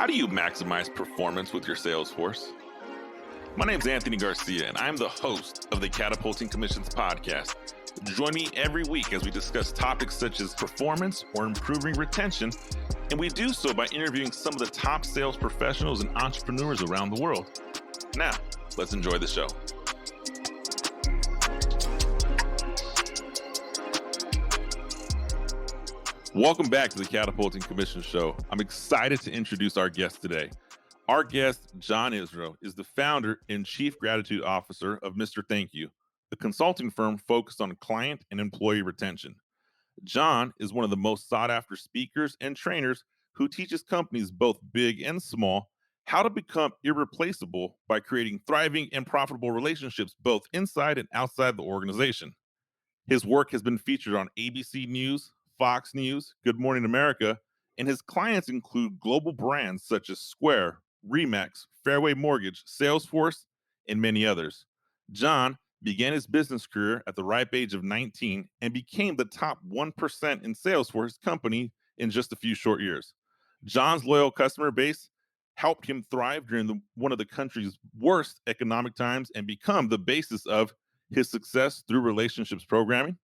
How do you maximize performance with your sales force? My name is Anthony Garcia, and I'm the host of the Catapulting Commissions podcast. Join me every week as we discuss topics such as performance or improving retention, and we do so by interviewing some of the top sales professionals and entrepreneurs around the world. Now, let's enjoy the show. Welcome back to the Catapulting Commissions show. I'm excited to introduce our guest today. Our guest, John Israel, is the founder and chief gratitude officer of Mr. Thank You, a consulting firm focused on client and employee retention. John is one of the most sought after speakers and trainers who teaches companies both big and small how to become irreplaceable by creating thriving and profitable relationships both inside and outside the organization. His work has been featured on ABC News, Fox News, Good Morning America, and his clients include global brands such as Square, Remax, Fairway Mortgage, Salesforce, and many others. John began his business career at the ripe age of 19 and became the top 1% in sales for his company in just a few short years. John's loyal customer base helped him thrive during one of the country's worst economic times and become the basis of his success through relationships programming.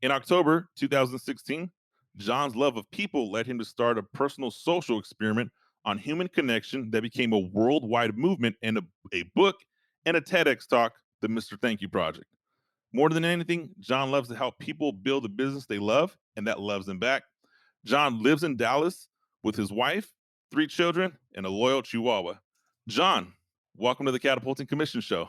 In October 2016, John's love of people led him to start a personal social experiment on human connection that became a worldwide movement and a book and a TEDx talk, the Mr. Thank You Project. More than anything, John loves to help people build a business they love and that loves them back. John lives in Dallas with his wife, 3 children, and a loyal Chihuahua. John, welcome to the Catapulting Commission Show.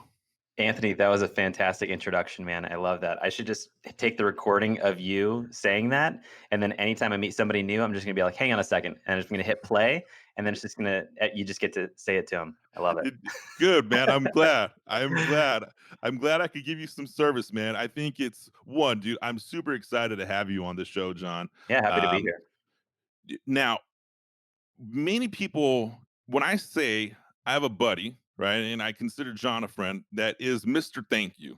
Anthony, that was a fantastic introduction, man. I love that. I should just take the recording of you saying that. And then anytime I meet somebody new, I'm just going to be like, hang on a second. And I'm just going to hit play. And then it's just going to, you just get to say it to him. I love it. Good, man. I'm glad. I'm glad I could give you some service, man. I think it's one, dude. I'm super excited to have you on the show, John. Yeah, happy to be here. Now, many people, when I say I have a buddy, right, and I consider John a friend, that is Mr. Thank You.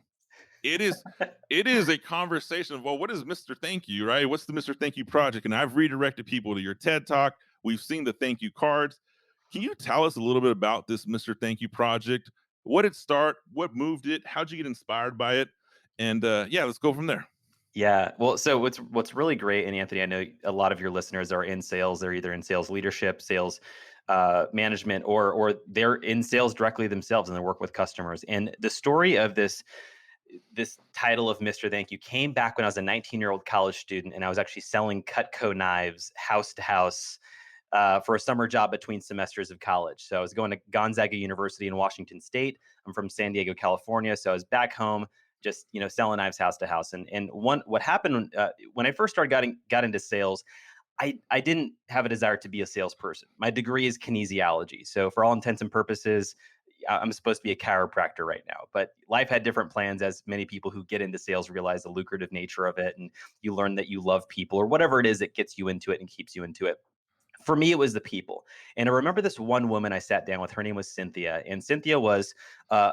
It is a conversation of, well, what is Mr. Thank You, right? What's the Mr. Thank You Project? And I've redirected people to your TED Talk. We've seen the thank you cards. Can you tell us a little bit about this Mr. Thank You Project? What did it start? What moved it? How'd you get inspired by it? And yeah, let's go from there. Yeah. Well, so what's really great, and Anthony, I know a lot of your listeners are in sales. They're either in sales leadership, sales management, or they're in sales directly themselves and they work with customers. And the story of this title of Mr. Thank You came back when I was a 19-year-old college student, and I was actually selling Cutco knives house to house for a summer job between semesters of college. So I was going to Gonzaga University in Washington State. I'm from San Diego, California. So I was back home, just selling knives house to house. And what happened when I first started got into sales, I didn't have a desire to be a salesperson. My degree is kinesiology. So for all intents and purposes, I'm supposed to be a chiropractor right now, but life had different plans, as many people who get into sales realize the lucrative nature of it. And you learn that you love people or whatever it is that gets you into it and keeps you into it. For me, it was the people. And I remember this one woman I sat down with. Her name was Cynthia. And Cynthia was,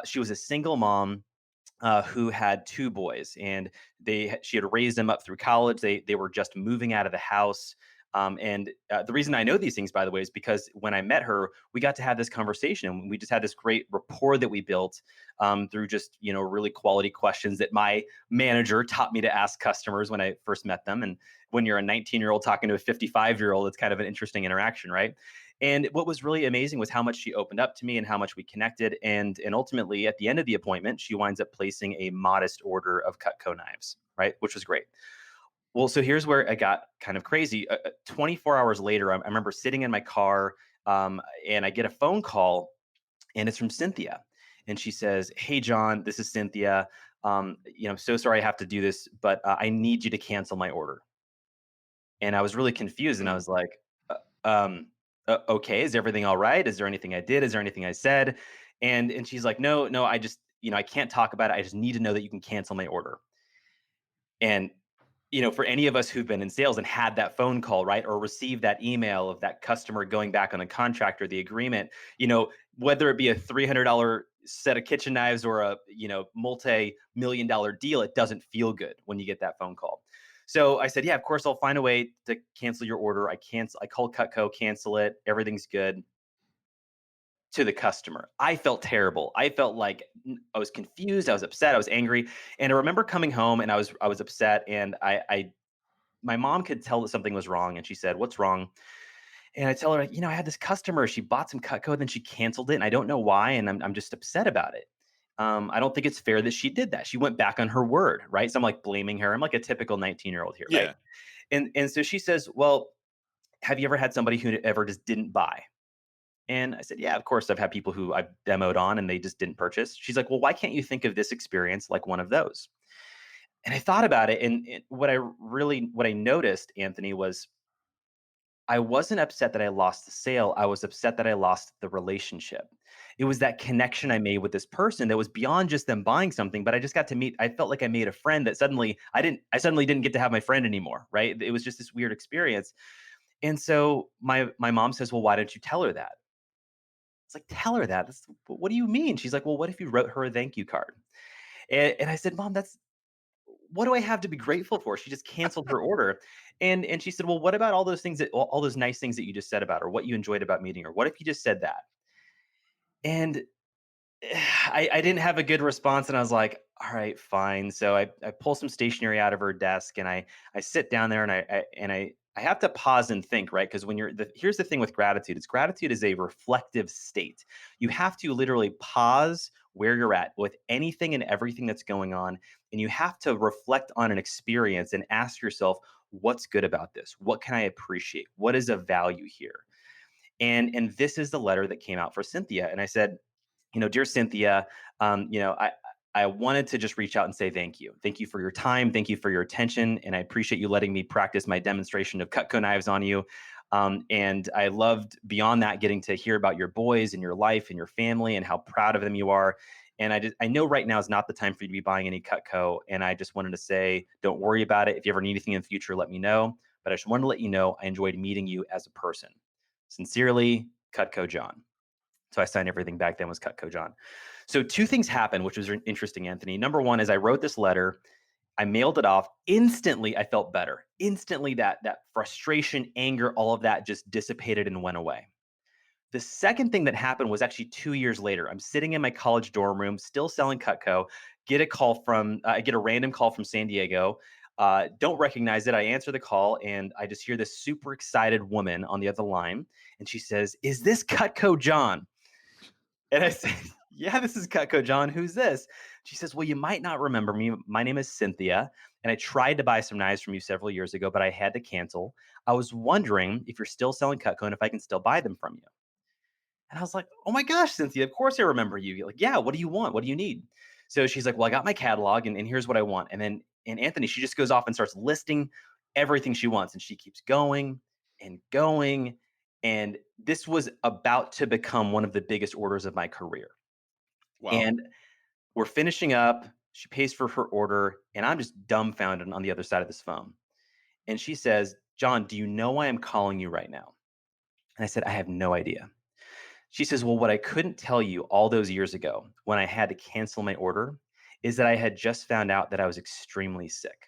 she was a single mom who had 2 boys, and she had raised them up through college. They were just moving out of the house. And the reason I know these things, by the way, is because when I met her, we got to have this conversation, and we just had this great rapport that we built through just really quality questions that my manager taught me to ask customers when I first met them. And when you're a 19-year-old talking to a 55-year-old, it's kind of an interesting interaction, right? And what was really amazing was how much she opened up to me and how much we connected. And ultimately, at the end of the appointment, she winds up placing a modest order of Cutco knives, right? Which was great. Well, so here's where I got kind of crazy. 24 hours later, I remember sitting in my car and I get a phone call, and it's from Cynthia. And she says, "Hey, John, this is Cynthia. I'm so sorry I have to do this, but I need you to cancel my order." And I was really confused. And I was like, okay, is everything all right? Is there anything I did? Is there anything I said? And she's like, no, I just, I can't talk about it. I just need to know that you can cancel my order. And for any of us who've been in sales and had that phone call, right, or received that email of that customer going back on a contract or the agreement, whether it be a $300 set of kitchen knives or a, multi-million-dollar deal, it doesn't feel good when you get that phone call. So I said, yeah, of course, I'll find a way to cancel your order. I called Cutco, cancel it. Everything's good. to the customer. I felt terrible. I felt like I was confused, I was upset, I was angry. And I remember coming home and I was upset, and I my mom could tell that something was wrong, and she said, "What's wrong?" And I tell her, I had this customer, she bought some Cutco, then she canceled it, and I don't know why, and I'm just upset about it. I don't think it's fair that she did that. She went back on her word, right? So I'm like blaming her. I'm like a typical 19-year-old here, right? Yeah. And so she says, "Well, have you ever had somebody who ever just didn't buy?" And I said, "Yeah, of course I've had people who I've demoed on and they just didn't purchase." She's like, "Well, why can't you think of this experience like one of those?" And I thought about it, and what I noticed, Anthony, was I wasn't upset that I lost the sale. I was upset that I lost the relationship. It was that connection I made with this person that was beyond just them buying something, but I just got to meet, I felt like I made a friend that I suddenly didn't get to have my friend anymore, right? It was just this weird experience. And so my mom says, "Well, why don't you tell her that?" It's like, "Tell her that? What do you mean?" She's like, "Well, what if you wrote her a thank you card?" And I said, "Mom, that's what do I have to be grateful for? She just canceled her order." And she said, "Well, what about all those things all those nice things that you just said about her? What you enjoyed about meeting her? What if you just said that?" And I didn't have a good response, and I was like, "All right, fine." So I pull some stationery out of her desk, and I sit down there, and I have to pause and think, right? Because here's the thing with gratitude: gratitude is a reflective state. You have to literally pause where you're at with anything and everything that's going on, and you have to reflect on an experience and ask yourself, "What's good about this? What can I appreciate? What is of value here?" And this is the letter that came out for Cynthia, and I said, "Dear Cynthia, I wanted to just reach out and say thank you. Thank you for your time. Thank you for your attention. And I appreciate you letting me practice my demonstration of Cutco knives on you. And I loved beyond that getting to hear about your boys and your life and your family and how proud of them you are. And I know right now is not the time for you to be buying any Cutco. And I just wanted to say, don't worry about it. If you ever need anything in the future, let me know. But I just wanted to let you know I enjoyed meeting you as a person. Sincerely, Cutco John." So I signed everything back then was Cutco John. So two things happened, which was interesting, Anthony. Number one is I wrote this letter. I mailed it off. Instantly, I felt better. Instantly, that frustration, anger, all of that just dissipated and went away. The second thing that happened was actually 2 years later. I'm sitting in my college dorm room, still selling Cutco. I get a random call from San Diego. Don't recognize it. I answer the call, and I just hear this super excited woman on the other line, and she says, "Is this Cutco John?" And I said, "Yeah, this is Cutco John. Who's this?" She says, "Well, you might not remember me. My name is Cynthia, and I tried to buy some knives from you several years ago, but I had to cancel. I was wondering if you're still selling Cutco and if I can still buy them from you." And I was like, "Oh my gosh, Cynthia, of course I remember you." You're like, "Yeah, what do you want? What do you need?" So she's like, "Well, I got my catalog, and here's what I want." And Anthony, she just goes off and starts listing everything she wants. And she keeps going and going. And this was about to become one of the biggest orders of my career. Wow. And we're finishing up. She pays for her order, and I'm just dumbfounded on the other side of this phone. And she says, "John, do you know why I'm calling you right now?" And I said, "I have no idea." She says, "Well, what I couldn't tell you all those years ago when I had to cancel my order is that I had just found out that I was extremely sick.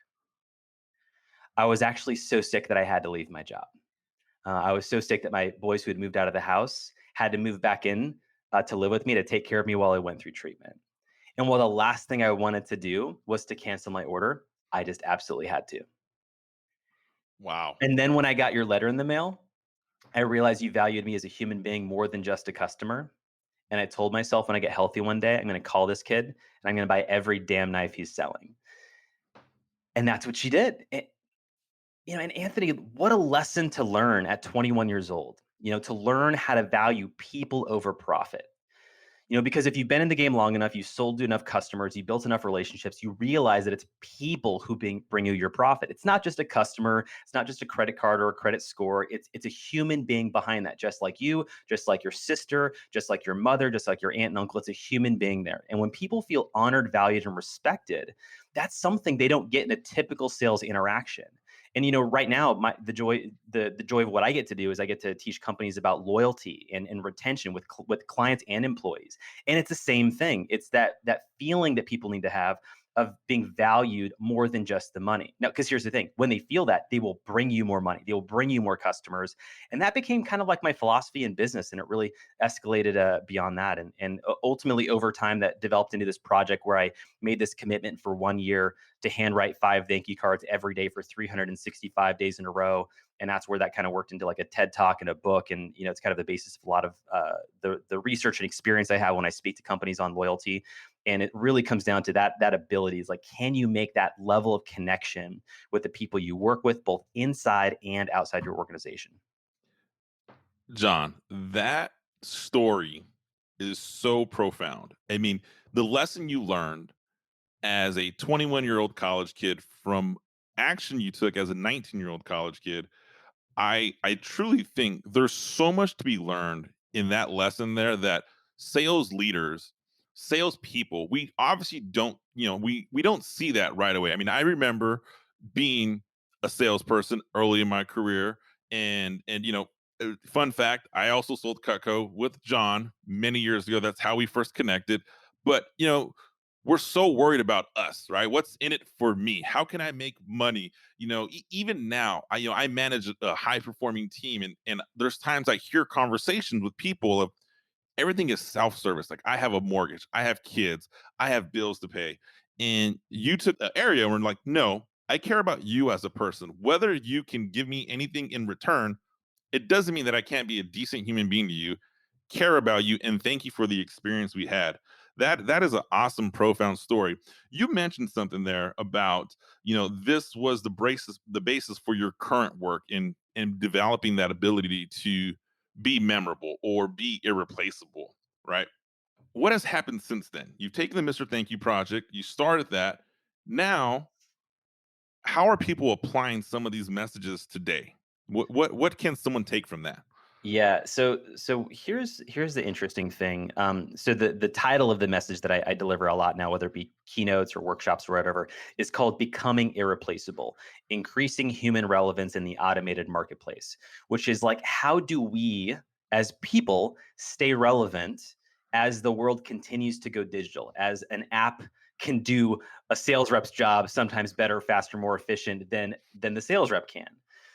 I was actually so sick that I had to leave my job. I was so sick that my boys who had moved out of the house had to move back in to live with me to take care of me while I went through treatment. And while the last thing I wanted to do was to cancel my order, I just absolutely had to. Wow. And then when I got your letter in the mail, I realized you valued me as a human being more than just a customer. And I told myself when I get healthy one day, I'm going to call this kid and I'm going to buy every damn knife he's selling. And that's what she did. And Anthony, what a lesson to learn at 21 years old, to learn how to value people over profit. Because if you've been in the game long enough, you've sold to enough customers, you built enough relationships, you realize that it's people who bring you your profit. It's not just a customer, it's not just a credit card or a credit score. It's a human being behind that, just like you, just like your sister, just like your mother, just like your aunt and uncle. It's a human being there. And when people feel honored, valued, and respected, that's something they don't get in a typical sales interaction. And right now, the joy of what I get to do is I get to teach companies about loyalty and retention with clients and employees. And it's the same thing. It's that feeling that people need to have of being valued more than just the money. Now, because here's the thing, when they feel that, they will bring you more money, they will bring you more customers. And that became kind of like my philosophy in business. And it really escalated beyond that. And ultimately, over time, that developed into this project where I made this commitment for 1 year to handwrite 5 thank you cards every day for 365 days in a row. And that's where that kind of worked into like a TED talk and a book. And it's kind of the basis of a lot of the research and experience I have when I speak to companies on loyalty. And it really comes down to that ability is like, can you make that level of connection with the people you work with, both inside and outside your organization? John, that story is so profound. I mean, the lesson you learned as a 21-year-old college kid from action you took as a 19-year-old college kid, I truly think there's so much to be learned in that lesson there that sales leaders, sales people, we obviously don't, we don't see that right away. I mean, I remember being a salesperson early in my career, and fun fact, I also sold Cutco with John many years ago. That's how we first connected. But we're so worried about us, right? What's in it for me? How can I make money? Even now, I manage a high performing team, and there's times I hear conversations with people of everything is self service. Like, I have a mortgage, I have kids, I have bills to pay, and you took an area where, like, no, I care about you as a person. Whether you can give me anything in return, it doesn't mean that I can't be a decent human being to you, care about you, and thank you for the experience we had. That is an awesome, profound story. You mentioned something there about, this was the basis for your current work in developing that ability to be memorable or be irreplaceable, right? What has happened since then? You've taken the Mr. Thank You project, you started that. Now, how are people applying some of these messages today? What can someone take from that? Yeah. So here's the interesting thing. So the title of the message that I deliver a lot now, whether it be keynotes or workshops or whatever, is called "Becoming Irreplaceable: Increasing Human Relevance in the Automated Marketplace," which is like, how do we as people stay relevant as the world continues to go digital, as an app can do a sales rep's job sometimes better, faster, more efficient than the sales rep can.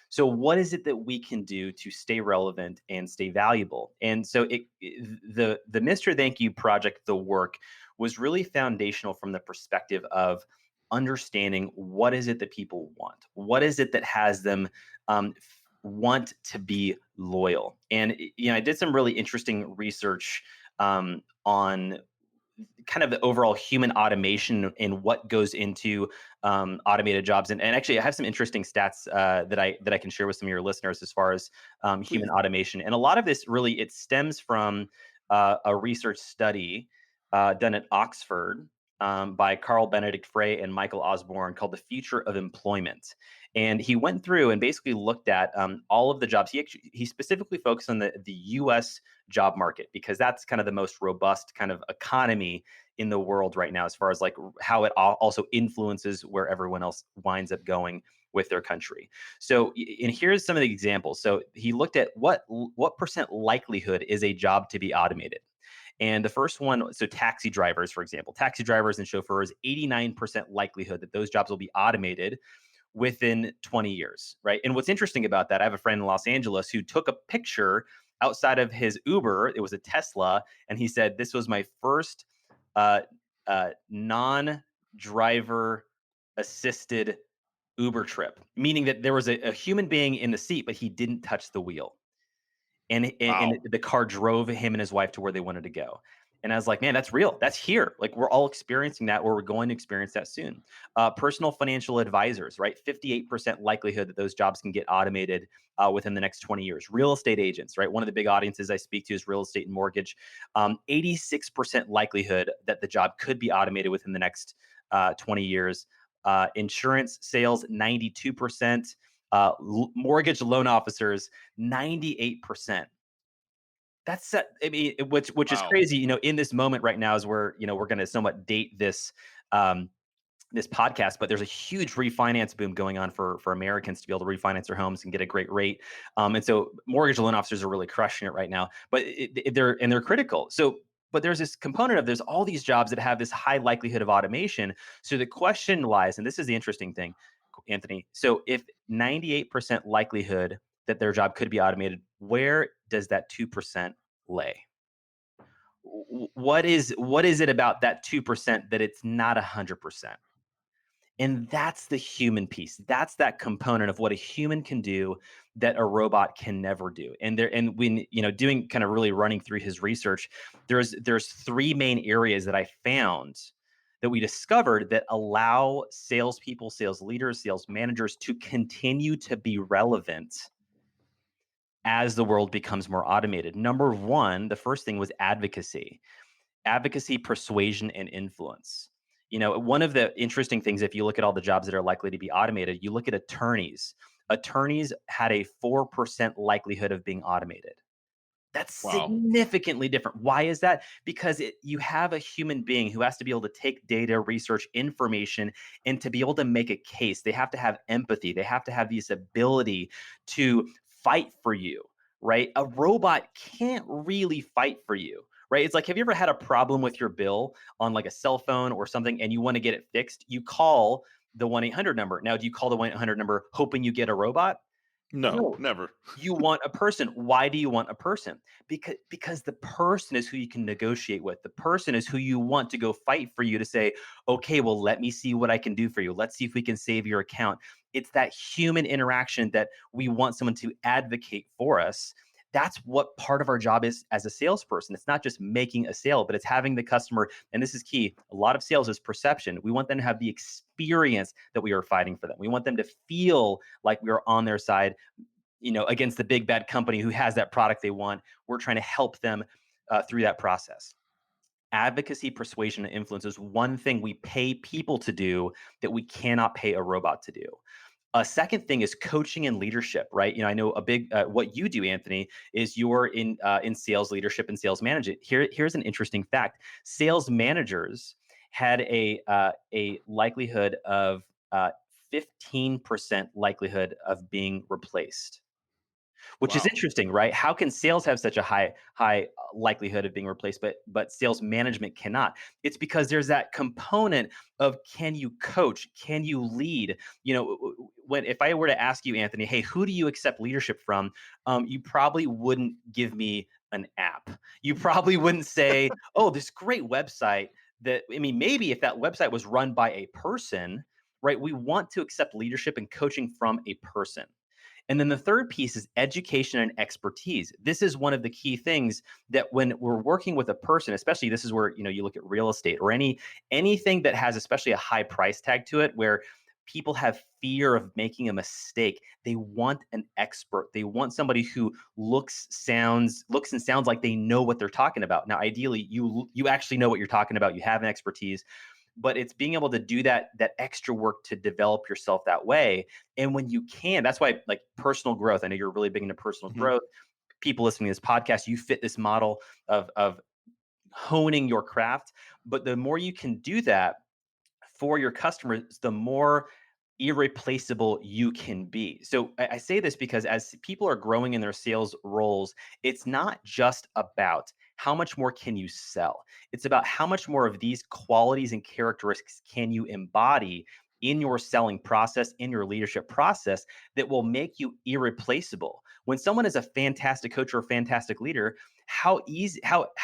So what is it that we can do to stay relevant and stay valuable? And so the Mr. Thank You project, the work was really foundational from the perspective of understanding what is it that people want? What is it that has them want to be loyal? And I did some really interesting research on kind of the overall human automation and what goes into automated jobs. And actually, I have some interesting stats that I can share with some of your listeners as far as human Please. automation. And a lot of this really it stems from a research study done at Oxford. By Carl Benedict Frey and Michael Osborne, called "The Future of Employment," and he went through and basically looked at all of the jobs. He specifically focused on the U.S. job market because that's kind of the most robust kind of economy in the world right now, as far as like how it also influences where everyone else winds up going with their country. So, and here's some of the examples. So he looked at what percent likelihood is a job to be automated. And the first one, so taxi drivers, for example, taxi drivers and chauffeurs, 89% likelihood that those jobs will be automated within 20 years, right? And what's interesting about that, I have a friend in Los Angeles who took a picture outside of his Uber. It was a Tesla, and he said, "This was my first uh, non-driver assisted Uber trip," meaning that there was a human being in the seat, but he didn't touch the wheel. And Wow. the car drove him and his wife to where they wanted to go. And I was like, "Man, that's real. That's here. Like, we're all experiencing that, or we're going to experience that soon." Personal financial advisors, right? 58% likelihood that those jobs can get automated within the next 20 years. Real estate agents, right? One of the big audiences I speak to is real estate and mortgage. 86% likelihood that the job could be automated within the next 20 years. Insurance sales, 92%. Mortgage loan officers, 98%. I mean, which is Wow. crazy, in this moment right now, is where, we're going to somewhat date um, this podcast, but there's a huge refinance boom going on for Americans to be able to refinance their homes and get a great rate. And so mortgage loan officers are really crushing it right now, but they're critical. So, But there's this component of there's all these jobs that have this high likelihood of automation. So the question lies, and this is the interesting thing, Anthony. So if 98% likelihood that their job could be automated, where does that 2% lay? What is it about that 2% that it's not 100%? And that's the human piece. That's that component of what a human can do that a robot can never do. And when doing kind of really running through his research, there's three main areas that I found that we discovered that allow salespeople, sales leaders, sales managers to continue to be relevant as the world becomes more automated. Number one, the first thing was advocacy, persuasion, and influence. One of the interesting things, if you look at all the jobs that are likely to be automated, you look at attorneys. Attorneys had a 4% likelihood of being automated. That's Wow. significantly different. Why is that? Because you have a human being who has to be able to take data, research, information, and to be able to make a case. They have to have empathy. They have to have this ability to fight for you, right? A robot can't really fight for you, right? It's like, have you ever had a problem with your bill on like a cell phone or something and you want to get it fixed? You call the 1-800 number. Now, do you call the 1-800 number hoping you get a robot? No, No. never. You want a person. Why do you want a person? Because the person is who you can negotiate with. The person is who you want to go fight for you to say, okay, well, let me see what I can do for you. Let's see if we can save your account. It's that human interaction that we want someone to advocate for us. That's what part of our job is as a salesperson. It's not just making a sale, but it's having the customer, and this is key. A lot of sales is perception. We want them to have the experience that we are fighting for them. We want them to feel like we are on their side, against the big bad company who has that product they want. We're trying to help them through that process. Advocacy, persuasion, and influence is one thing we pay people to do that we cannot pay a robot to do. A second thing is coaching and leadership, right? I know a big what you do, Anthony, is you're in sales leadership and sales management. Here's an interesting fact: sales managers had a likelihood of 15% likelihood of being replaced, which is Wow. interesting, right? How can sales have such a high likelihood of being replaced, but sales management cannot? It's because there's that component of, can you coach? Can you lead? When if I were to ask you, Anthony, hey, who do you accept leadership from? You probably wouldn't give me an app. You probably wouldn't say, oh, this great website that, I mean, maybe if that website was run by a person, right? We want to accept leadership and coaching from a person. And then the third piece is education and expertise. This is one of the key things that when we're working with a person, especially this is where you look at real estate or anything that has especially a high price tag to it, where people have fear of making a mistake. They want an expert. They want somebody who looks and sounds like they know what they're talking about. Now, ideally, you actually know what you're talking about. You have an expertise, but it's being able to do that extra work to develop yourself that way. And when you can, that's why, like, personal growth, I know you're really big into personal Mhm. growth. People listening to this podcast, you fit this model of honing your craft. But the more you can do that for your customers, the more irreplaceable you can be. So I say this because as people are growing in their sales roles, it's not just about how much more can you sell. It's about how much more of these qualities and characteristics can you embody in your selling process, in your leadership process, that will make you irreplaceable. When someone is a fantastic coach or a fantastic leader, how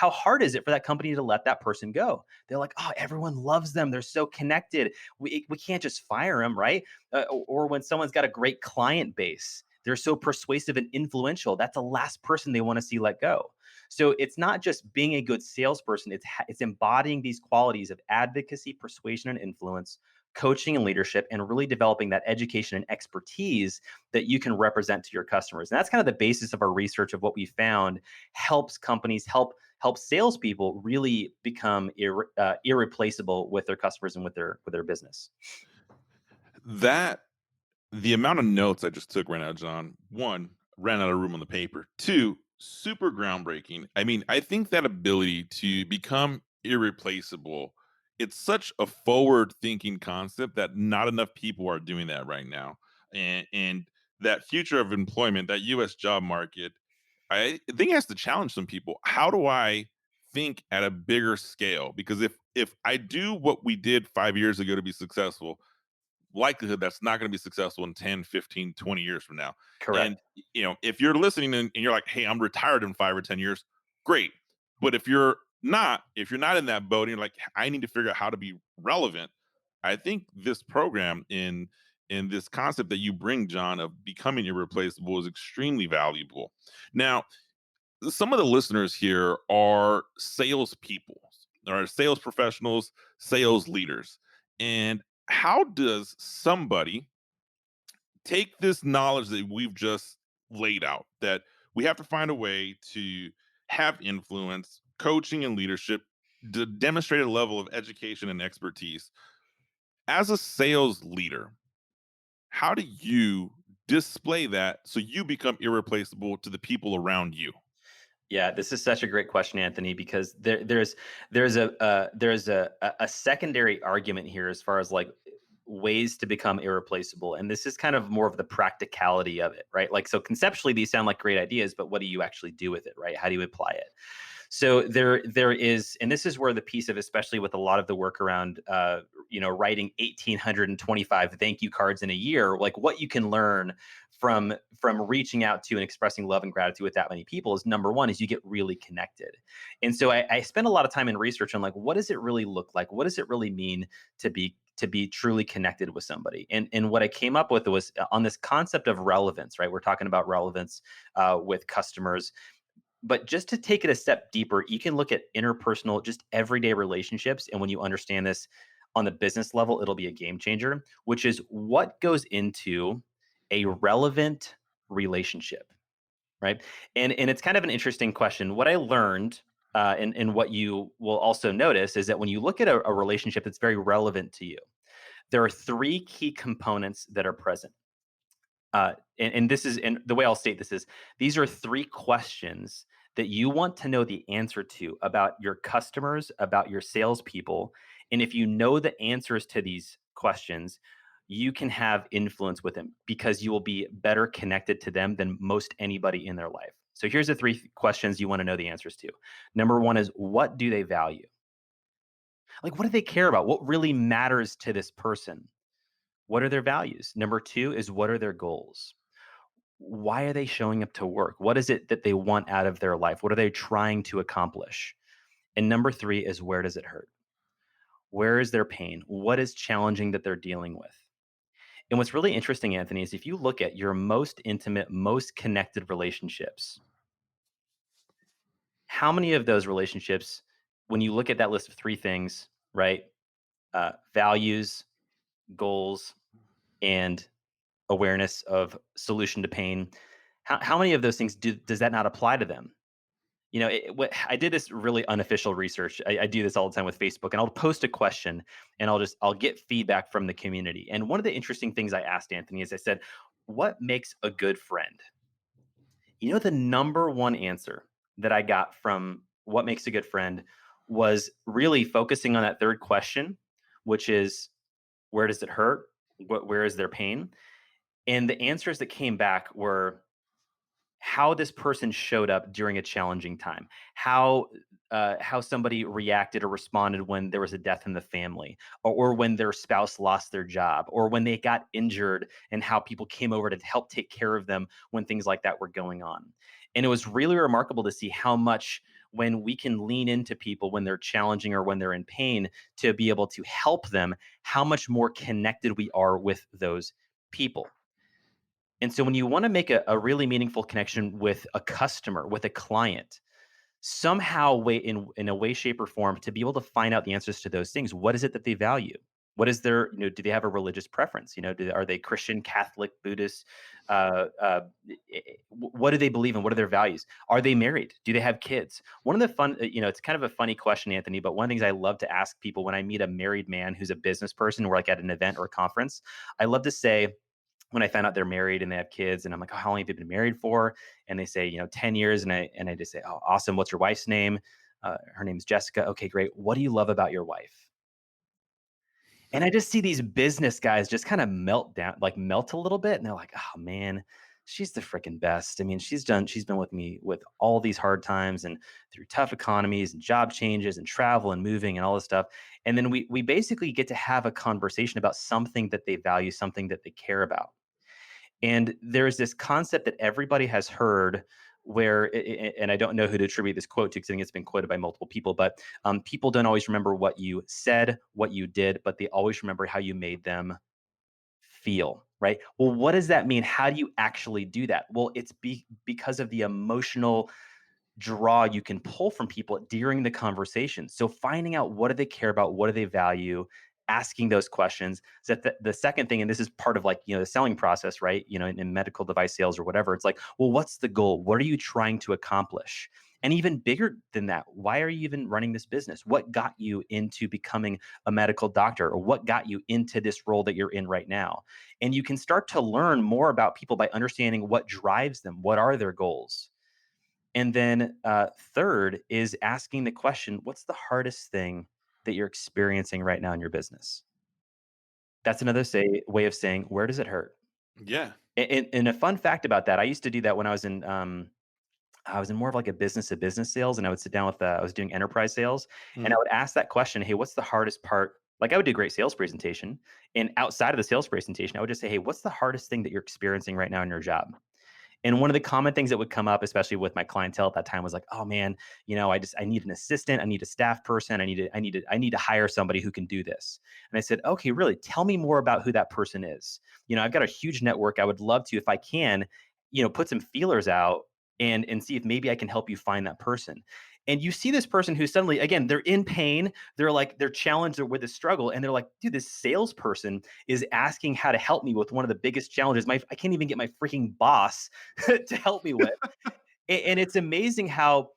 hard is it for that company to let that person go? They're like, oh, everyone loves them. They're so connected. We can't just fire them, right? Or when someone's got a great client base, they're so persuasive and influential. That's the last person they want to see let go. So it's not just being a good salesperson. It's embodying these qualities of advocacy, persuasion, and influence, coaching and leadership, and really developing that education and expertise that you can represent to your customers. And that's kind of the basis of our research of what we found helps companies help salespeople really become irreplaceable with their customers and with their business. That the amount of notes I just took right now, John, one, ran out of room on the paper. Two, super groundbreaking. I mean, I think that ability to become irreplaceable, it's such a forward thinking concept that not enough people are doing that right now. And that future of employment, that US job market, I think it has to challenge some people. How do I think at a bigger scale, because if I do what we did 5 years ago to be successful, likelihood that's not going to be successful in 10, 15, 20 years from now. Correct. And if you're listening and you're like, hey, I'm retired in 5 or 10 years, great. But if you're not in that boat and you're like, I need to figure out how to be relevant, I think this program in this concept that you bring, John, of becoming irreplaceable is extremely valuable. Now, some of the listeners here are salespeople, or sales professionals, sales leaders. And how does somebody take this knowledge that we've just laid out, that we have to find a way to have influence, coaching, and leadership to demonstrate a level of education and expertise? As a sales leader, how do you display that so you become irreplaceable to the people around you? Yeah, this is such a great question, Anthony, because there's a secondary argument here as far as like ways to become irreplaceable, and this is kind of more of the practicality of it, right? Like, so conceptually, these sound like great ideas, but what do you actually do with it, right? How do you apply it? So there is, and this is where the piece of, especially with a lot of the work around, writing 1,825 thank you cards in a year, like what you can learn from reaching out to and expressing love and gratitude with that many people is, number one, is you get really connected. And so I spend a lot of time in research on like, what does it really look like? What does it really mean to be truly connected with somebody? And what I came up with was on this concept of relevance, right? We're talking about relevance with customers, but just to take it a step deeper, you can look at interpersonal, just everyday relationships. And when you understand this on the business level, it'll be a game changer, which is what goes into a relevant relationship, right? And it's kind of an interesting question. What I learned, and what you will also notice, is that when you look at a relationship that's very relevant to you, there are three key components that are present. And this is, and the way I'll state this is, these are three questions that you want to know the answer to about your customers, about your salespeople. And if you know the answers to these questions, you can have influence with them because you will be better connected to them than most anybody in their life. So here's the three questions you want to know the answers to. Number one is, what do they value? Like, what do they care about? What really matters to this person? What are their values? Number two is, what are their goals? Why are they showing up to work? What is it that they want out of their life? What are they trying to accomplish? And number three is, where does it hurt? Where is their pain? What is challenging that they're dealing with? And what's really interesting, Anthony, is if you look at your most intimate, most connected relationships, how many of those relationships, when you look at that list of three things, right? Values, goals, and awareness of solution to pain, how many of those things does that not apply to them? I did this really unofficial research. I do this all the time with Facebook, and I'll post a question, and I'll get feedback from the community. And one of the interesting things I asked Anthony is, I said, "What makes a good friend?" You know, the number one answer that I got from what makes a good friend was really focusing on that third question, which is, where does it hurt? Where is their pain? And the answers that came back were how this person showed up during a challenging time, how somebody reacted or responded when there was a death in the family, or when their spouse lost their job, or when they got injured, and how people came over to help take care of them when things like that were going on. And it was really remarkable to see how much, when we can lean into people when they're challenging or when they're in pain to be able to help them, how much more connected we are with those people. And so when you want to make a really meaningful connection with a customer, with a client, somehow in a way, shape, or form, to be able to find out the answers to those things. What is it that they value? What is their, do they have a religious preference? Are they Christian, Catholic, Buddhist? What do they believe in? What are their values? Are they married? Do they have kids? One of the fun, it's kind of a funny question, Anthony, but one of the things I love to ask people when I meet a married man who's a business person, or like at an event or a conference, I love to say, when I found out they're married and they have kids, and I'm like, "Oh, how long have you been married for?" And they say, 10 years. And I just say, "Oh, awesome. What's your wife's name?" Her name's Jessica. Okay, great. What do you love about your wife? And I just see these business guys just kind of melt down, like melt a little bit. And they're like, "Oh man, she's the freaking best. I mean, she's been with me with all these hard times and through tough economies and job changes and travel and moving and all this stuff. And then we basically get to have a conversation about something that they value, something that they care about. And there's this concept that everybody has heard where, and I don't know who to attribute this quote to because I think it's been quoted by multiple people, but people don't always remember what you said, what you did, but they always remember how you made them feel, right? Well, what does that mean? How do you actually do that? Well, it's because of the emotional draw you can pull from people during the conversation. So finding out what do they care about, what do they value, asking those questions. So that the second thing, and this is part of like, the selling process, right? In medical device sales or whatever, it's like, well, what's the goal? What are you trying to accomplish? And even bigger than that, why are you even running this business? What got you into becoming a medical doctor, or what got you into this role that you're in right now? And you can start to learn more about people by understanding what drives them, what are their goals. And then third is asking the question, what's the hardest thing that you're experiencing right now in your business? That's another way of saying, where does it hurt? Yeah. And a fun fact about that, I used to do that when I was in more of like a business to business sales, and I would sit down with, I was doing enterprise sales, and I Mhm. would ask that question, hey, what's the hardest part? Like I would do a great sales presentation. And outside of the sales presentation, I would just say, hey, what's the hardest thing that you're experiencing right now in your job? And one of the common things that would come up, especially with my clientele at that time, was like, "Oh man, I need an assistant, I need a staff person, I need to hire somebody who can do this." And I said, "Okay, really? Tell me more about who that person is. I've got a huge network. I would love to, if I can, put some feelers out and see if maybe I can help you find that person." And you see this person who suddenly, again, they're in pain, they're challenged with a struggle, and they're like, "Dude, this salesperson is asking how to help me with one of the biggest challenges. I can't even get my freaking boss to help me with." And it's amazing how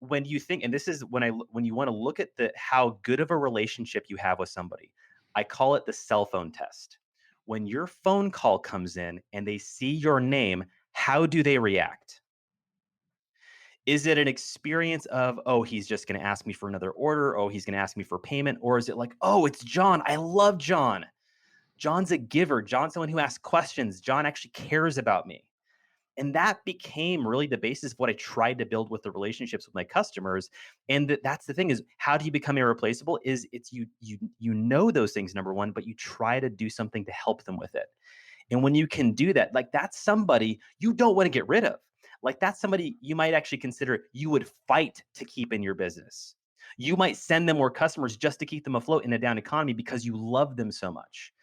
when you think, and this is when you want to look at the how good of a relationship you have with somebody. I call it the cell phone test. When your phone call comes in and they see your name, how do they react? Is it an experience of, oh, he's just going to ask me for another order, oh, he's going to ask me for payment, or is it like, oh, it's John, I love John, John's a giver, John's someone who asks questions, John actually cares about me? And that became really the basis of what I tried to build with the relationships with my customers. And that's the thing, is how do you become irreplaceable? Is it's you know those things, number one, but you try to do something to help them with it. And when you can do that, like that's somebody you don't want to get rid of. Like that's somebody you might actually consider you would fight to keep in your business. You might send them more customers just to keep them afloat in a down economy because you love them so much.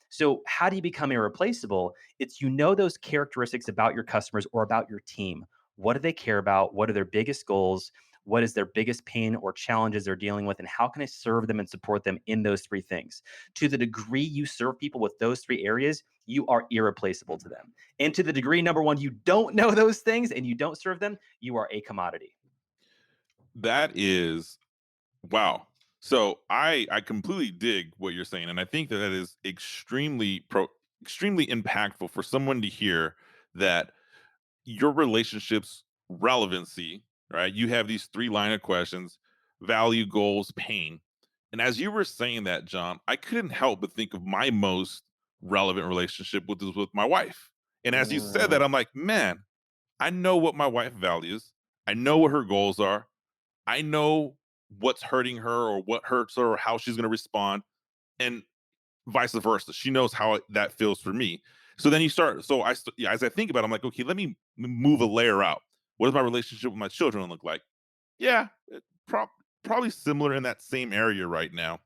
So, how do you become irreplaceable? It's those characteristics about your customers or about your team. What do they care about? What are their biggest goals? What is their biggest pain or challenges they're dealing with? And how can I serve them and support them in those three things? To the degree you serve people with those three areas, you are irreplaceable to them. And to the degree, number one, you don't know those things and you don't serve them, you are a commodity. That is wow. So I completely dig what you're saying, and I think that that is extremely impactful for someone to hear that your relationships relevancy, right? You have these three line of questions: value, goals, pain. And as you were saying that, John, I couldn't help but think of my most relevant relationship, with is with my wife. And as you said Mm, that, I'm like, man, I know what my wife values. I know what her goals are. I know what's hurting her or what hurts her or how she's going to respond. And vice versa. She knows how that feels for me. So then you start. So yeah, as I think about it, I'm like, okay, let me move a layer out. What does my relationship with my children look like? Yeah, probably similar in that same area right now.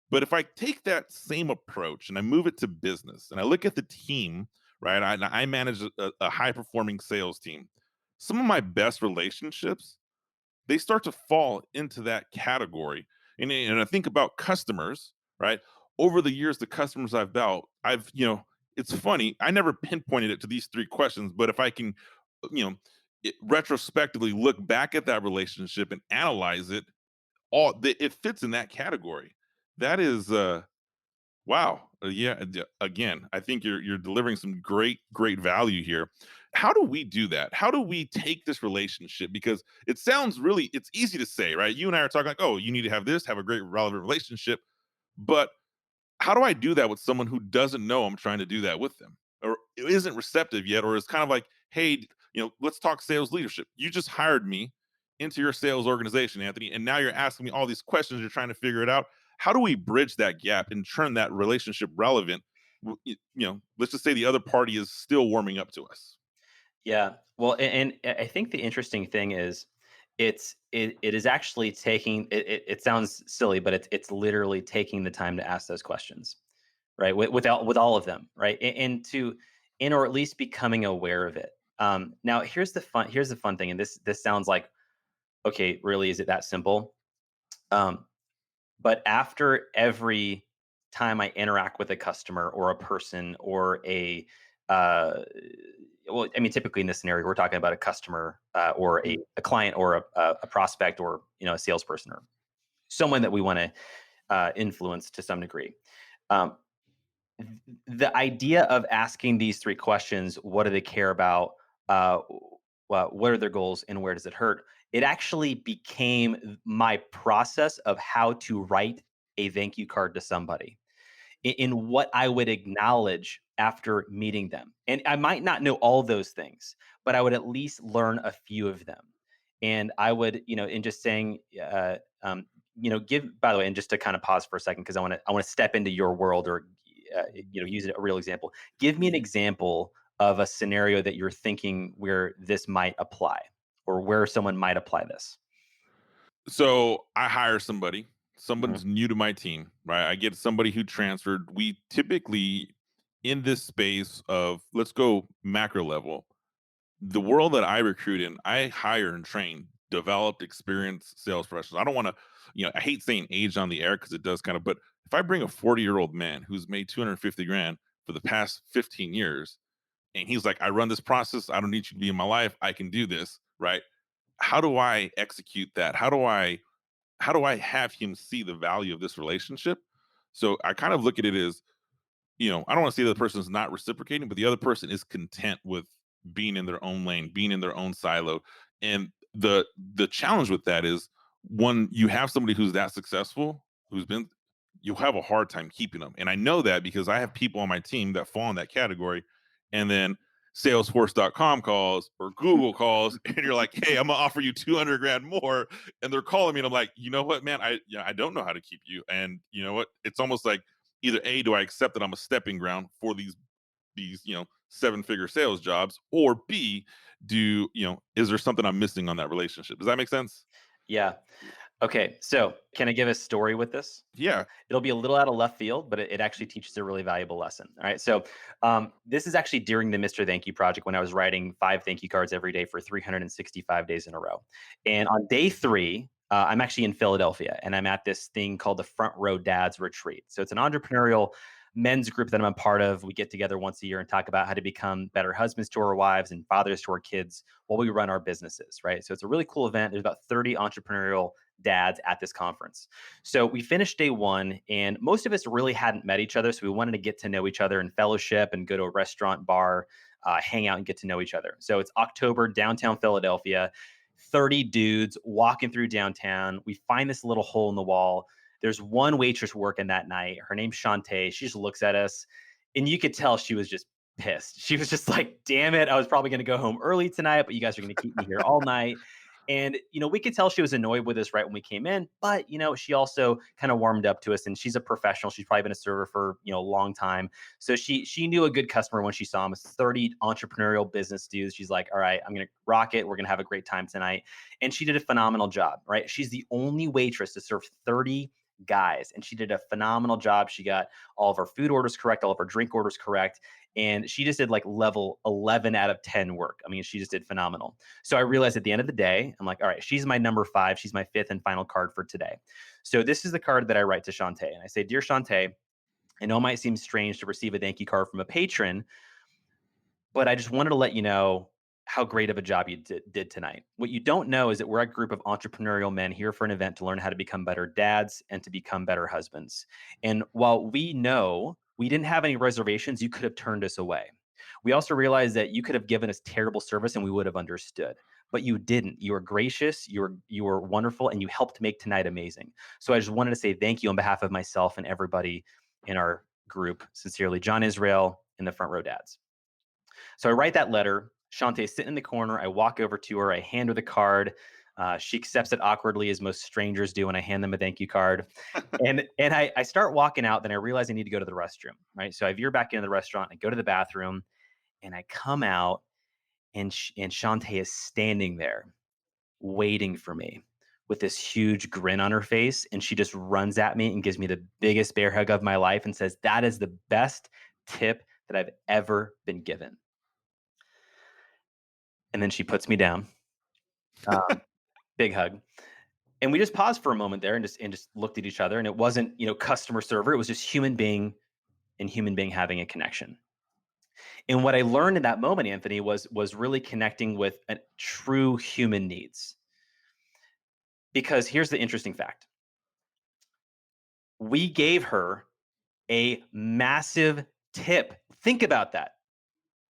But if I take that same approach and I move it to business and I look at the team, right? I manage a high performing sales team. Some of my best relationships, they start to fall into that category. And I think about customers, right? Over the years, the customers I've built, it's funny. I never pinpointed it to these three questions, but if I can, you know, retrospectively look back at that relationship and analyze it, it fits in that category. That is wow. Yeah. Again, I think you're delivering some great value here. How do we do that? How do we take this relationship? Because it sounds really, it's easy to say, right? You and I are talking like, oh, you need to have this, have a great relevant relationship. But how do I do that with someone who doesn't know I'm trying to do that with them? isn't receptive yet, or is kind of like, hey, let's talk sales leadership. You just hired me into your sales organization, Anthony, and now you're asking me all these questions. You're trying to figure it out. How do we bridge that gap and turn that relationship relevant? Let's just say the other party is still warming up to us. Yeah. Well, and I think the interesting thing is it is actually taking it sounds silly, but it's literally taking the time to ask those questions, right? With all of them, right? And to in or at least becoming aware of it. Now here's the fun thing, and this sounds like, okay, really, is it that simple? Um, but after every time I interact with a customer or a person or uh, well, I mean, typically in this scenario, we're talking about a customer or a client or a prospect or a salesperson or someone that we want to influence to some degree. Um, the idea of asking these three questions: what do they care about? What are their goals, and where does it hurt? It actually became my process of how to write a thank you card to somebody in what I would acknowledge after meeting them. And I might not know all those things, but I would at least learn a few of them. And I would, in just saying, give. By the way, and just to kind of pause for a second because I want to step into your world or, use a real example. Give me an example of a scenario that you're thinking where this might apply, or where someone might apply this. So I hire somebody. Mhm. Someone's new to my team, right? I get somebody who transferred. We typically, in this space of, let's go macro level, the world that I recruit in, I hire and train developed, experienced sales professionals. I don't want to, I hate saying age on the air because it does kind of, but if I bring a 40-year-old man who's made 250 grand for the past 15 years, and he's like, I run this process, I don't need you to be in my life, I can do this, right? How do I execute that? How do I have him see the value of this relationship? So I kind of look at it as, I don't want to say the person's not reciprocating, but the other person is content with being in their own lane, being in their own silo. And the challenge with that is, when you have somebody who's that successful, who's been, you'll have a hard time keeping them. And I know that because I have people on my team that fall in that category. And then Salesforce.com calls or Google calls, and you're like, hey, I'm gonna offer you 200 grand more. And they're calling me, and I'm like, you know what, man, I don't know how to keep you. And you know what? It's almost like, either A, do I accept that I'm a stepping ground for these seven-figure sales jobs, or B, is there something I'm missing on that relationship? Does that make sense? Yeah. Okay. So, can I give a story with this? Yeah. It'll be a little out of left field, but it actually teaches a really valuable lesson. All right. So, this is actually during the Mr. Thank You project when I was writing 5 thank you cards every day for 365 days in a row. And on day 3, I'm actually in Philadelphia and I'm at this thing called the Front Row Dads Retreat. So, it's an entrepreneurial men's group that I'm a part of. We get together once a year and talk about how to become better husbands to our wives and fathers to our kids while we run our businesses. Right. So, it's a really cool event. There's about 30 entrepreneurial dads at this conference. So we finished day 1, and most of us really hadn't met each other. So we wanted to get to know each other and fellowship and go to a restaurant, bar, hang out and get to know each other. So it's October, downtown Philadelphia, 30 dudes walking through downtown. We find this little hole in the wall. There's one waitress working that night. Her name's Shantae. She just looks at us, and you could tell she was just pissed. She was just like, damn it. I was probably going to go home early tonight, but you guys are going to keep me here all night. And, we could tell she was annoyed with us right when we came in, but, she also kind of warmed up to us, and she's a professional. She's probably been a server for, a long time. So she knew a good customer when she saw him. It's 30 entrepreneurial business dudes. She's like, all right, I'm going to rock it. We're going to have a great time tonight. And she did a phenomenal job, right? She's the only waitress to serve 30 guys, and she did a phenomenal job. She got all of our food orders correct, all of our drink orders correct. And she just did like level 11 out of 10 work. I mean, she just did phenomenal. So I realized at the end of the day, I'm like, all right, she's my number 5. She's my 5th and final card for today. So this is the card that I write to Shantae. And I say, Dear Shantae, I know it might seem strange to receive a thank you card from a patron, but I just wanted to let you know how great of a job you did tonight. What you don't know is that we're a group of entrepreneurial men here for an event to learn how to become better dads and to become better husbands. And while we know we didn't have any reservations, you could have turned us away. We also realized that you could have given us terrible service and we would have understood, but you didn't. You were gracious, you were wonderful, and you helped make tonight amazing. So I just wanted to say thank you on behalf of myself and everybody in our group. Sincerely, John Israel and the Front Row Dads. So I write that letter. Shantae's sitting in the corner. I walk over to her. I hand her the card. She accepts it awkwardly, as most strangers do when I hand them a thank you card. And I start walking out. Then I realize I need to go to the restroom. Right. So I veer back into the restaurant. I go to the bathroom, and I come out, and Shantae is standing there waiting for me with this huge grin on her face. And she just runs at me and gives me the biggest bear hug of my life and says, "That is the best tip that I've ever been given." And then she puts me down. Um, Big hug. And we just paused for a moment there, and just looked at each other. And it wasn't, customer server. It was just human being and human being having a connection. And what I learned in that moment, Anthony, was really connecting with a true human needs. Because here's the interesting fact. We gave her a massive tip. Think about that.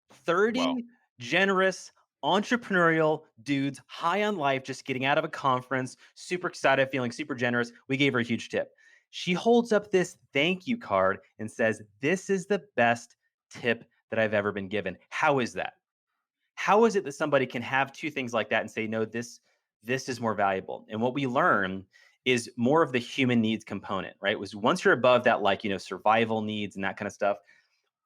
Wow. 30 generous, entrepreneurial dudes, high on life, just getting out of a conference, super excited, feeling super generous. We gave her a huge tip. She holds up this thank you card and says, "This is the best tip that I've ever been given." How is that? How is it that somebody can have two things like that and say, "No, this is more valuable"? And what we learn is more of the human needs component, right? Was once you're above that, like, survival needs and that kind of stuff,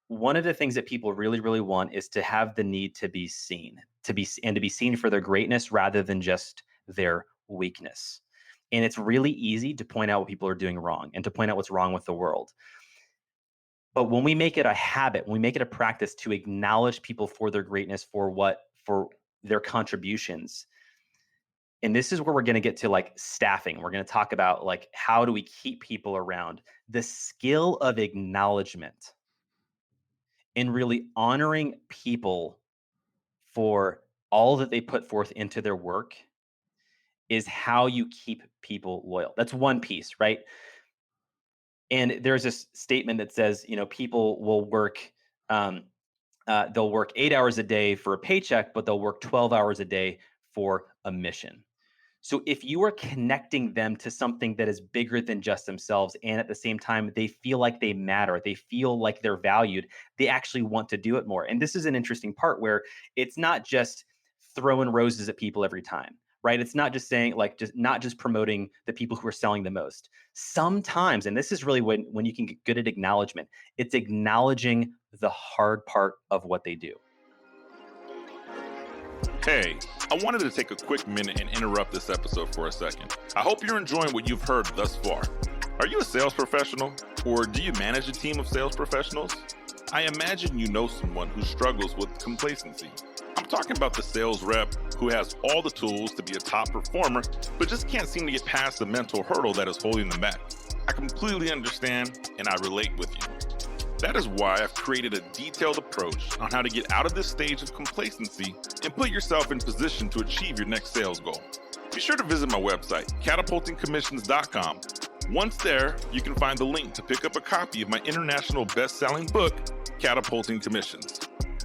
one of the things that people really, really want is to have the need to be seen, to be seen for their greatness rather than just their weakness. And it's really easy to point out what people are doing wrong and to point out what's wrong with the world. But when we make it a habit, when we make it a practice to acknowledge people for their greatness, for their contributions, and this is where we're going to get to, like, staffing. We're going to talk about, like, how do we keep people around? The skill of acknowledgement and really honoring people for all that they put forth into their work is how you keep people loyal. That's one piece, right? And there's this statement that says, people will work, um, they'll work 8 hours a day for a paycheck, but they'll work 12 hours a day for a mission. So if you are connecting them to something that is bigger than just themselves, and at the same time they feel like they matter, they feel like they're valued, they actually want to do it more. And this is an interesting part where it's not just throwing roses at people every time, right? It's not just saying, like, just not just promoting the people who are selling the most. Sometimes, and this is really when you can get good at acknowledgement, it's acknowledging the hard part of what they do. Hey, I wanted to take a quick minute and interrupt this episode for a second. I hope you're enjoying what you've heard thus far. Are you a sales professional, or do you manage a team of sales professionals? I imagine you know someone who struggles with complacency. I'm talking about the sales rep who has all the tools to be a top performer, but just can't seem to get past the mental hurdle that is holding them back. I completely understand, and I relate with you. That is why I've created a detailed approach on how to get out of this stage of complacency and put yourself in position to achieve your next sales goal. Be sure to visit my website, catapultingcommissions.com. Once there, you can find the link to pick up a copy of my international best-selling book, Catapulting Commissions.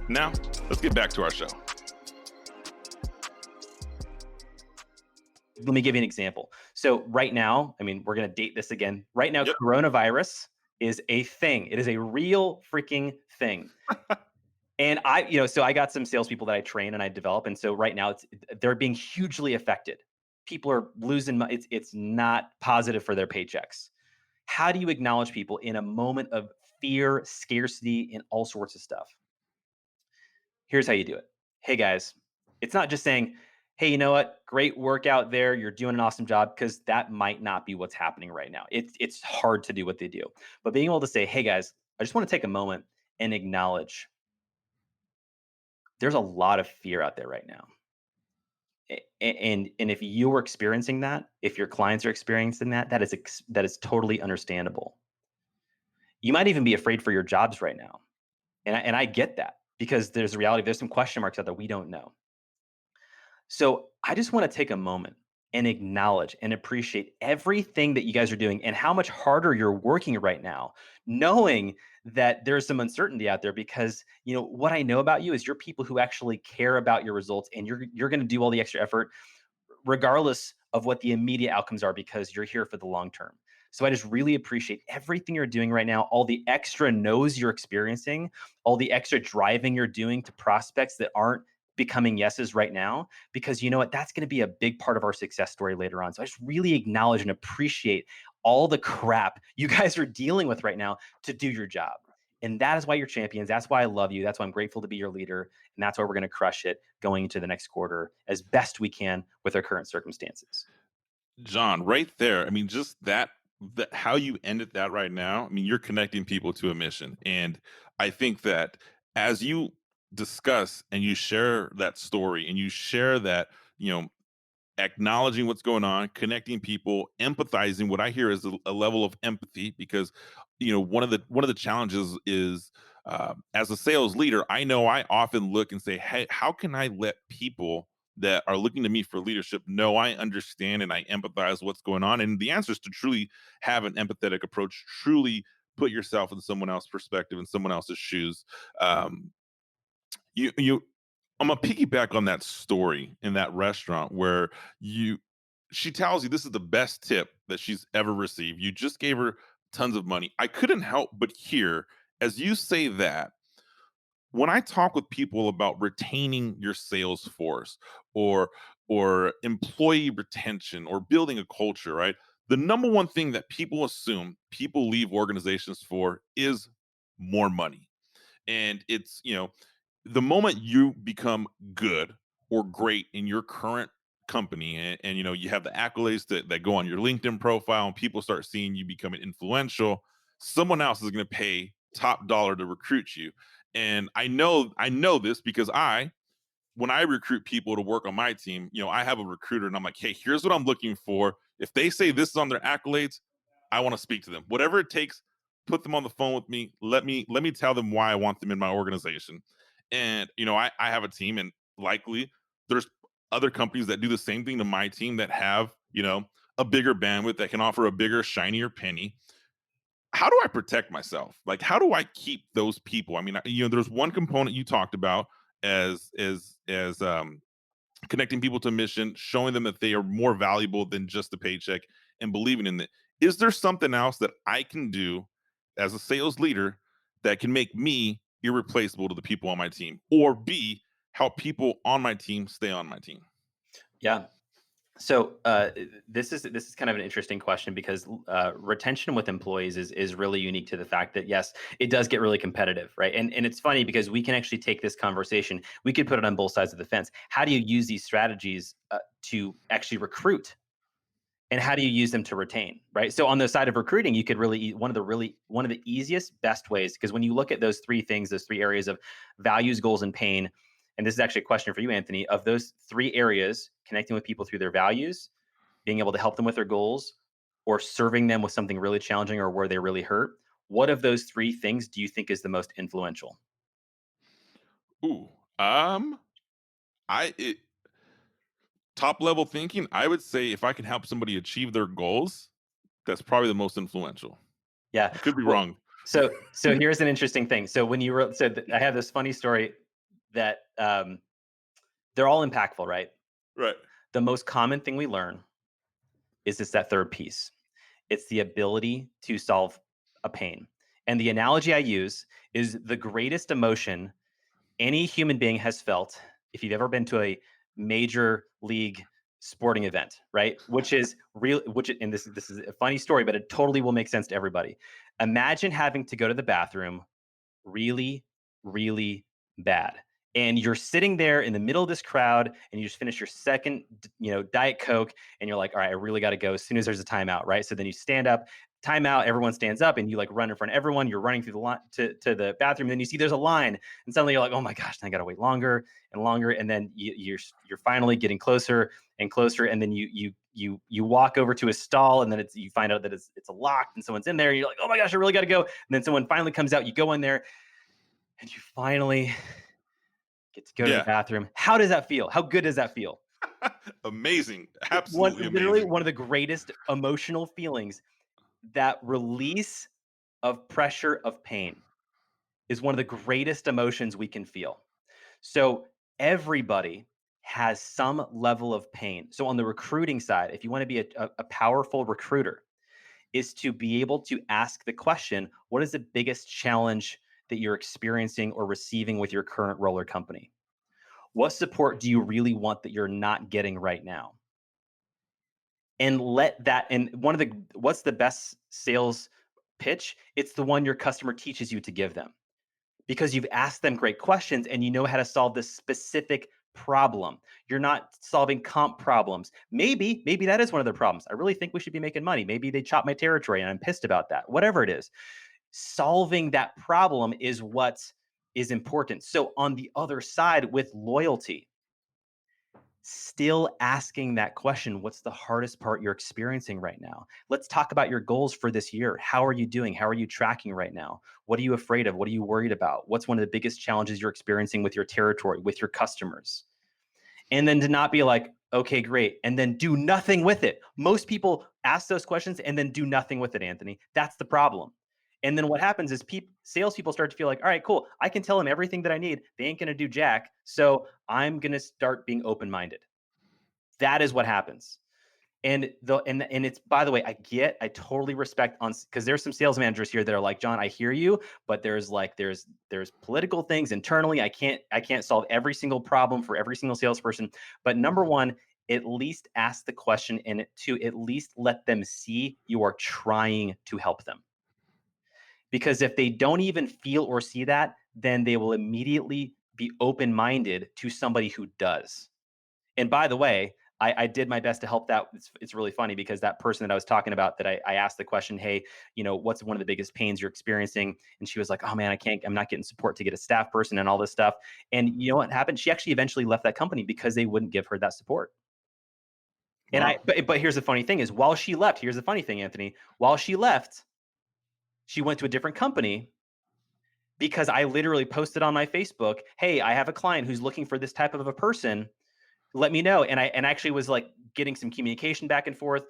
Now, let's get back to our show. Let me give you an example. So right now, I mean, we're going to date this again. Right now, Yep. coronavirus is a thing. It is a real freaking thing. And so I got some salespeople that I train and I develop. And so right now they're being hugely affected. People are losing money. It's not positive for their paychecks. How do you acknowledge people in a moment of fear, scarcity, and all sorts of stuff? Here's how you do it. Hey guys, it's not just saying, "Hey, you know what? Great work out there. You're doing an awesome job," because that might not be what's happening right now. It's hard to do what they do. But being able to say, "Hey guys, I just want to take a moment and acknowledge there's a lot of fear out there right now." And if you're experiencing that, if your clients are experiencing that, that is totally understandable. You might even be afraid for your jobs right now. And I get that, because there's a reality, there's some question marks out there we don't know. So I just want to take a moment and acknowledge and appreciate everything that you guys are doing and how much harder you're working right now, knowing that there's some uncertainty out there, because what I know about you is you're people who actually care about your results, and you're going to do all the extra effort regardless of what the immediate outcomes are, because you're here for the long term. So I just really appreciate everything you're doing right now, all the extra no's you're experiencing, all the extra driving you're doing to prospects that aren't becoming yeses right now, because you know what? That's going to be a big part of our success story later on. So I just really acknowledge and appreciate all the crap you guys are dealing with right now to do your job. And that is why you're champions. That's why I love you. That's why I'm grateful to be your leader. And that's why we're going to crush it going into the next quarter as best we can with our current circumstances. John, right there. I mean, just that how you ended that right now. I mean, you're connecting people to a mission. And I think that as you discuss and you share that story and you share that, you know, acknowledging what's going on, connecting people, empathizing. What I hear is a level of empathy because, one of the challenges is as a sales leader, I know I often look and say, hey, how can I let people that are looking to me for leadership know I understand and I empathize what's going on? And the answer is to truly have an empathetic approach, truly put yourself in someone else's perspective and someone else's shoes. Um, you I'm gonna piggyback on that story in that restaurant where you she tells you this is the best tip that she's ever received. You just gave her tons of money. I couldn't help but hear as you say that when I talk with people about retaining your sales force or employee retention or building a culture, right? The number one thing that people assume people leave organizations for is more money. And it's, the moment you become good or great in your current company and you have the accolades that go on your LinkedIn profile and people start seeing you becoming influential, someone else is going to pay top dollar to recruit you. And I know this because when I recruit people to work on my team, I have a recruiter and I'm like, hey, here's what I'm looking for. If they say this is on their accolades, I want to speak to them. Whatever it takes, put them on the phone with me. Let me tell them why I want them in my organization. And I have a team, and likely there's other companies that do the same thing to my team that have, a bigger bandwidth that can offer a bigger, shinier penny. How do I protect myself? Like, how do I keep those people? I mean, there's one component you talked about as connecting people to a mission, showing them that they are more valuable than just a paycheck, and believing in it. Is there something else that I can do as a sales leader that can make me irreplaceable to the people on my team, or B, help people on my team stay on my team? Yeah. So this is kind of an interesting question because retention with employees is really unique to the fact that yes, it does get really competitive, right? And it's funny because we can actually take this conversation, we could put it on both sides of the fence. How do you use these strategies to actually recruit, and how do you use them to retain, right? So on the side of recruiting, you could one of the easiest, best ways, because when you look at those three things, those three areas of values, goals, and pain, and this is actually a question for you, Anthony, of those three areas, connecting with people through their values, being able to help them with their goals, or serving them with something really challenging or where they really hurt, what of those three things do you think is the most influential? Ooh, um, I it, top level thinking. I would say if I can help somebody achieve their goals, that's probably the most influential. Yeah. I could be Well, wrong. so here's an interesting thing. So when you wrote, I have this funny story that they're all impactful, right? Right. The most common thing we learn is it's that third piece. It's the ability to solve a pain. And the analogy I use is the greatest emotion any human being has felt if you've ever been to a major league sporting event, right? Which is real, and this is a funny story, but it totally will make sense to everybody. Imagine having to go to the bathroom really, really bad. And you're sitting there in the middle of this crowd and you just finished your second, Diet Coke, and you're like, all right, I really got to go as soon as there's a timeout, right? So then you stand up, timeout, everyone stands up, and you like run in front of everyone. You're running through the line to the bathroom, and then you see there's a line, and suddenly you're like, oh my gosh, I got to wait longer and longer, and then you're finally getting closer and closer, and then you walk over to a stall, and then you find out that it's locked and someone's in there. And you're like, oh my gosh, I really got to go, and then someone finally comes out. You go in there, and you finally get to go to the Yeah. bathroom. How does that feel? How good does that feel? Amazing. Absolutely Literally amazing. one of the greatest emotional feelings. That release of pressure of pain is one of the greatest emotions we can feel. So everybody has some level of pain. So on the recruiting side, if you want to be a powerful recruiter, is to be able to ask the question, what is the biggest challenge that you're experiencing or receiving with your current role or company? What support do you really want that you're not getting right now? And let that, and one of the, what's the best sales pitch? It's the one your customer teaches you to give them, because you've asked them great questions and you know how to solve this specific problem. You're not solving comp problems. Maybe that is one of their problems. I really think we should be making money. Maybe they chop my territory and I'm pissed about that. Whatever it is, solving that problem is what is important. So on the other side with loyalty, still asking that question, what's the hardest part you're experiencing right now? Let's talk about your goals for this year. How are you doing? How are you tracking right now? What are you afraid of? What are you worried about? What's one of the biggest challenges you're experiencing with your territory, with your customers? And then to not be like, okay, great, and then do nothing with it. Most people ask those questions and then do nothing with it, Anthony. That's the problem. And then what happens is salespeople start to feel like, all right, cool, I can tell them everything that I need. They ain't gonna do jack. So I'm gonna start being open-minded. That is what happens. And it's, by the way, I totally respect on, because there's some sales managers here that are like, John, I hear you, but there's political things internally. I can't solve every single problem for every single salesperson. But number one, at least ask the question, and to at least let them see you are trying to help them. Because if they don't even feel or see that, then they will immediately be open-minded to somebody who does. And by the way, I did my best to help that. It's really funny because that person that I was talking about, that I asked the question, hey, what's one of the biggest pains you're experiencing? And she was like, oh man, I'm not getting support to get a staff person and all this stuff. And you know what happened? She actually eventually left that company because they wouldn't give her that support. And Wow. but here's the funny thing is, while she left, here's the funny thing, Anthony, while she left, she went to a different company because I literally posted on my Facebook, hey, I have a client who's looking for this type of a person, let me know. And I actually was like getting some communication back and forth.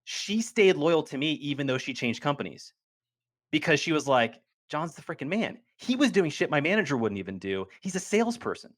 She stayed loyal to me even though she changed companies, because she was like, John's the freaking man. He was doing shit my manager wouldn't even do. He's a salesperson.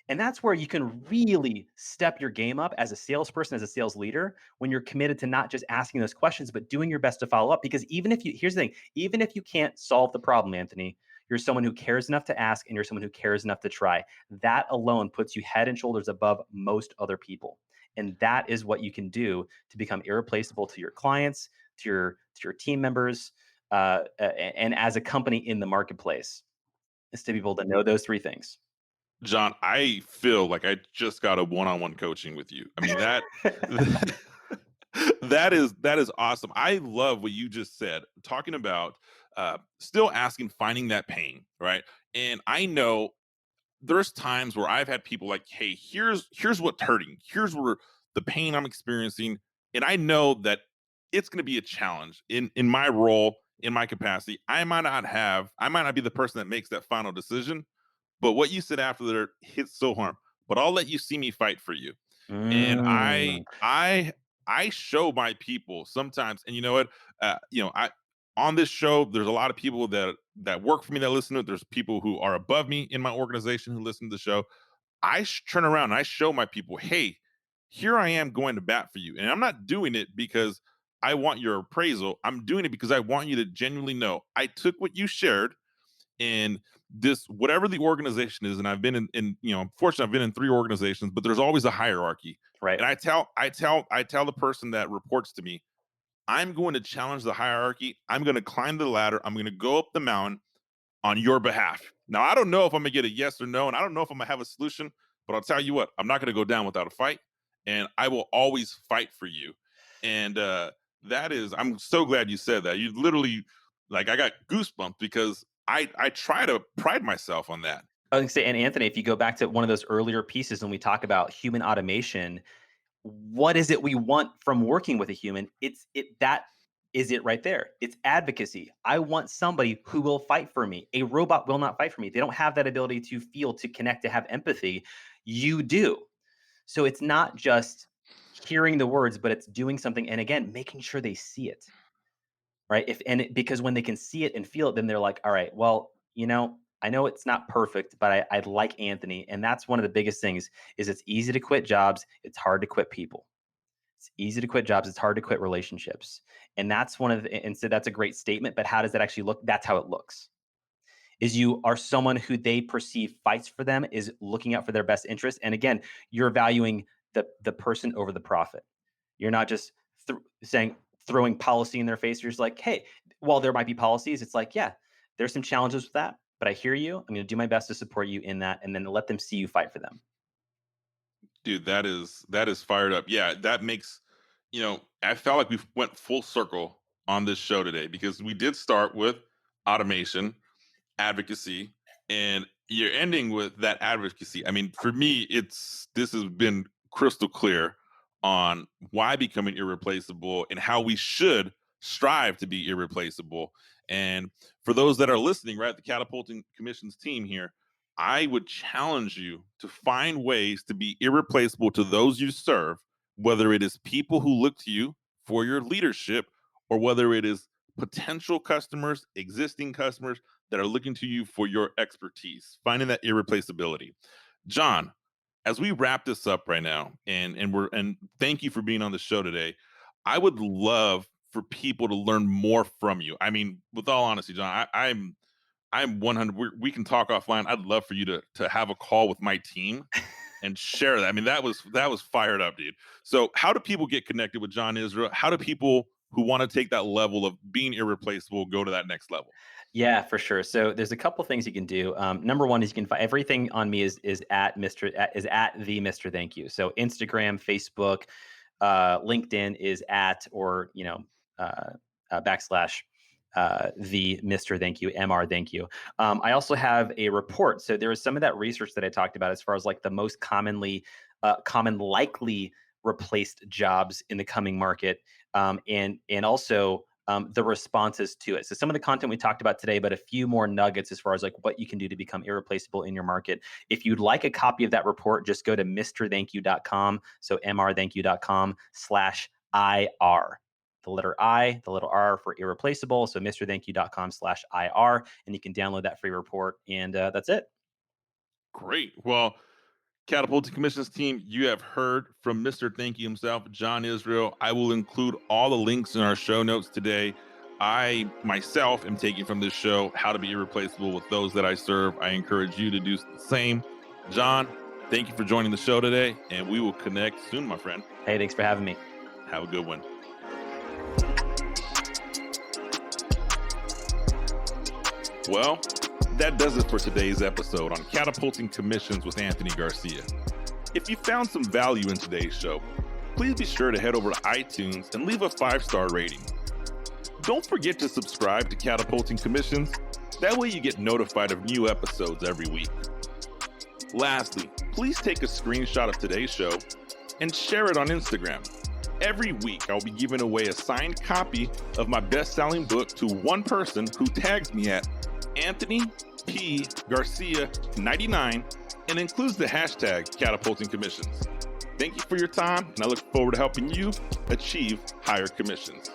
And that's where you can really step your game up as a salesperson, as a sales leader, when you're committed to not just asking those questions, but doing your best to follow up. Because here's the thing, even if you can't solve the problem, Anthony, you're someone who cares enough to ask and you're someone who cares enough to try. That alone puts you head and shoulders above most other people. And that is what you can do to become irreplaceable to your clients, to your team members, and as a company in the marketplace, is to be able to know those three things. John, I feel like I just got a one-on-one coaching with you. I mean, that that is awesome. I love what you just said, talking about still asking, finding that pain, right? And I know there's times where I've had people like, hey, here's what's hurting. Here's where the pain I'm experiencing. And I know that it's going to be a challenge in my role, in my capacity. I might not be the person that makes that final decision, but what you said after there hits so hard. But I'll let you see me fight for you. And Mm, I show my people sometimes, and you know what? I on this show, there's a lot of people that work for me that listen to it. There's people who are above me in my organization who listen to the show. Turn around and I show my people, hey, here I am going to bat for you. And I'm not doing it because I want your appraisal. I'm doing it because I want you to genuinely know I took what you shared, and this whatever the organization is, and I've been in unfortunately I've been in three organizations, but there's always a hierarchy. right. And I tell the person that reports to me, I'm going to challenge the hierarchy. I'm going to climb the ladder. I'm going to go up the mountain on your behalf. Now, I don't know if I'm going to get a yes or no, and I don't know if I'm going to have a solution, but I'll tell you what, I'm not going to go down without a fight, and I will always fight for you. And I'm so glad you said that. You literally, like, I got goosebumps because I try to pride myself on that. I was gonna say, and Anthony, if you go back to one of those earlier pieces when we talk about human automation, what is it we want from working with a human? That is it right there. It's advocacy. I want somebody who will fight for me. A robot will not fight for me. They don't have that ability to feel, to connect, to have empathy. You do. So it's not just hearing the words, but it's doing something. And again, making sure they see it. Right. Because when they can see it and feel it, then they're like, all right, well, I know it's not perfect, but I like Anthony. And that's one of the biggest things is it's easy to quit jobs. It's hard to quit people. It's easy to quit jobs. It's hard to quit relationships. And that's one of the, and so that's a great statement, but how does that actually look? That's how it looks is you are someone who they perceive fights for them, is looking out for their best interest. And again, you're valuing the person over the profit. You're not just saying throwing policy in their face. You're just like, hey, while there might be policies, it's like, yeah, there's some challenges with that, but I hear you. I'm going to do my best to support you in that, and then let them see you fight for them. Dude, that is fired up. Yeah, that makes, I felt like we went full circle on this show today because we did start with automation, advocacy, and you're ending with that advocacy. I mean, for me, this has been crystal clear on why becoming irreplaceable and how we should strive to be irreplaceable. And for those that are listening, right, the Catapulting Commissions team here, I would challenge you to find ways to be irreplaceable to those you serve, whether it is people who look to you for your leadership or whether it is potential customers, existing customers that are looking to you for your expertise, finding that irreplaceability. John, as we wrap this up right now, and thank you for being on the show today. I would love for people to learn more from you. I mean, with all honesty, John, I'm 100. We can talk offline. I'd love for you to have a call with my team and share that. I mean, that was fired up, dude. So, how do people get connected with John Israel? How do people who want to take that level of being irreplaceable go to that next level? Yeah, for sure. So there's a couple things you can do. Number one is you can find everything on me is at the Mr. Thank You. So Instagram, Facebook, LinkedIn is at or backslash the Mr. Thank You, MR Thank You. I also have a report. So there is some of that research that I talked about as far as like the most common likely replaced jobs in the coming market, and also the responses to it. So some of the content we talked about today, but a few more nuggets as far as like what you can do to become irreplaceable in your market. If you'd like a copy of that report, just go to mrthankyou.com. So mrthankyou.com/IR. The letter I, the little R for irreplaceable. So mrthankyou.com/IR. And you can download that free report. And that's it. Great. Well, Catapulting Commissions team, you have heard from Mr. Thank You himself, John Israel. I will include all the links in our show notes today. I myself am taking from this show how to be irreplaceable with those that I serve. I encourage you to do the same. John, thank you for joining the show today, and we will connect soon, my friend. Hey, thanks for having me. Have a good one. Well, that does it for today's episode on Catapulting Commissions with Anthony Garcia. If you found some value in today's show, please be sure to head over to iTunes and leave a 5-star rating. Don't forget to subscribe to Catapulting Commissions. That way you get notified of new episodes every week. Lastly, please take a screenshot of today's show and share it on Instagram. Every week, I'll be giving away a signed copy of my best-selling book to one person who tags me at Anthony P. Garcia 99 and includes the hashtag Catapulting Commissions. Thank you for your time, and I look forward to helping you achieve higher commissions.